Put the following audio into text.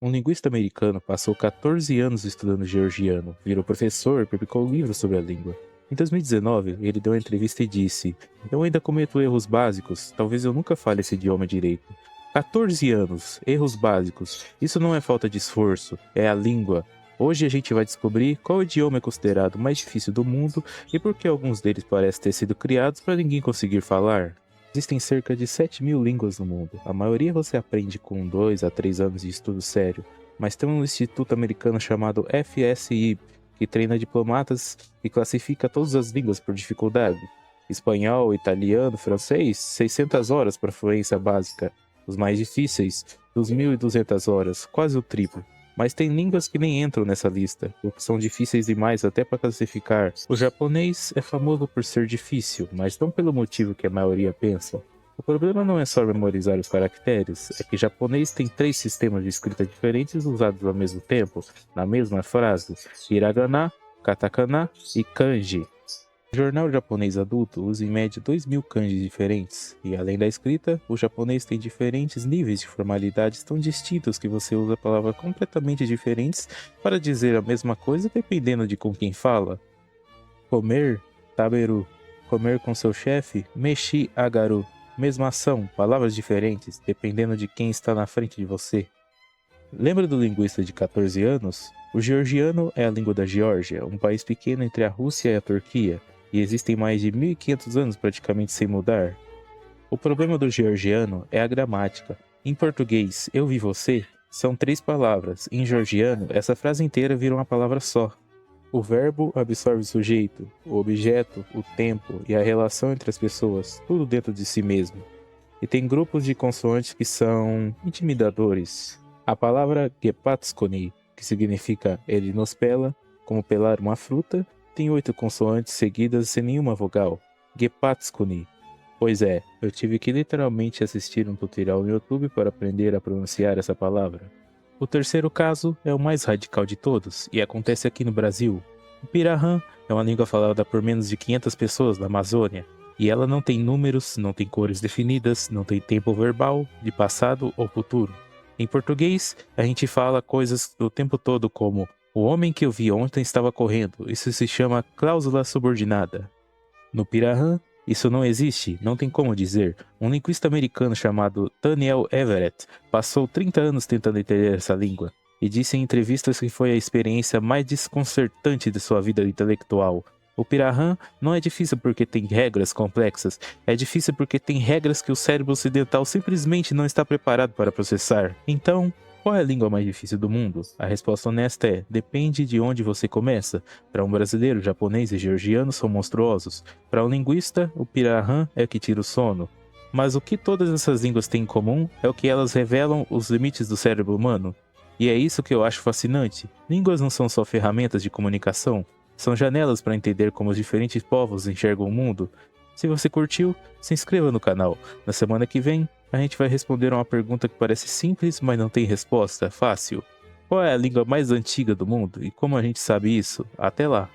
Um linguista americano passou 14 anos estudando georgiano, virou professor e publicou livros sobre a língua. Em 2019, ele deu uma entrevista e disse: "Eu ainda cometo erros básicos, talvez eu nunca fale esse idioma direito." 14 anos, erros básicos. Isso não é falta de esforço, é a língua. Hoje a gente vai descobrir qual idioma é considerado o mais difícil do mundo e por que alguns deles parecem ter sido criados para ninguém conseguir falar. Existem cerca de 7.000 línguas no mundo. A maioria você aprende com 2 a 3 anos de estudo sério, mas tem um instituto americano chamado FSI, que treina diplomatas e classifica todas as línguas por dificuldade. Espanhol, italiano, francês, 600 horas para fluência básica. Os mais difíceis, 2.200 horas, quase o triplo. Mas tem línguas que nem entram nessa lista, porque são difíceis demais até para classificar. O japonês é famoso por ser difícil, mas não pelo motivo que a maioria pensa. O problema não é só memorizar os caracteres, é que japonês tem 3 sistemas de escrita diferentes usados ao mesmo tempo, na mesma frase: hiragana, katakana e kanji. O jornal japonês adulto usa em média 2.000 kanjis diferentes, e além da escrita, o japonês tem diferentes níveis de formalidades tão distintos que você usa palavras completamente diferentes para dizer a mesma coisa dependendo de com quem fala. Comer, taberu. Comer com seu chefe, meshi agaru. Mesma ação, palavras diferentes, dependendo de quem está na frente de você. Lembra do linguista de 14 anos? O georgiano é a língua da Geórgia, um país pequeno entre a Rússia e a Turquia, e existem mais de 1.500 anos praticamente sem mudar. O problema do georgiano é a gramática. Em português, eu vi você, são 3 palavras. Em georgiano, essa frase inteira vira uma palavra só. O verbo absorve o sujeito, o objeto, o tempo e a relação entre as pessoas, tudo dentro de si mesmo. E tem grupos de consoantes que são intimidadores. A palavra gepatskoni, que significa ele nos pela, como pelar uma fruta, tem 8 consoantes seguidas sem nenhuma vogal. Gepatskoni. Pois é, eu tive que literalmente assistir um tutorial no YouTube para aprender a pronunciar essa palavra. O terceiro caso é o mais radical de todos, e acontece aqui no Brasil. O Pirahã é uma língua falada por menos de 500 pessoas na Amazônia, e ela não tem números, não tem cores definidas, não tem tempo verbal, de passado ou futuro. Em português, a gente fala coisas o tempo todo como: "O homem que eu vi ontem estava correndo." Isso se chama cláusula subordinada. No Pirahã, isso não existe, não tem como dizer. Um linguista americano chamado Daniel Everett passou 30 anos tentando entender essa língua, e disse em entrevistas que foi a experiência mais desconcertante de sua vida intelectual. O Pirahã não é difícil porque tem regras complexas, é difícil porque tem regras que o cérebro ocidental simplesmente não está preparado para processar. Então, qual é a língua mais difícil do mundo? A resposta honesta é: depende de onde você começa. Para um brasileiro, japonês e georgiano são monstruosos. Para um linguista, o Pirahã é o que tira o sono. Mas o que todas essas línguas têm em comum é o que elas revelam os limites do cérebro humano. E é isso que eu acho fascinante. Línguas não são só ferramentas de comunicação, são janelas para entender como os diferentes povos enxergam o mundo. Se você curtiu, se inscreva no canal. Na semana que vem, a gente vai responder uma pergunta que parece simples, mas não tem resposta fácil. Qual é a língua mais antiga do mundo e como a gente sabe isso? Até lá!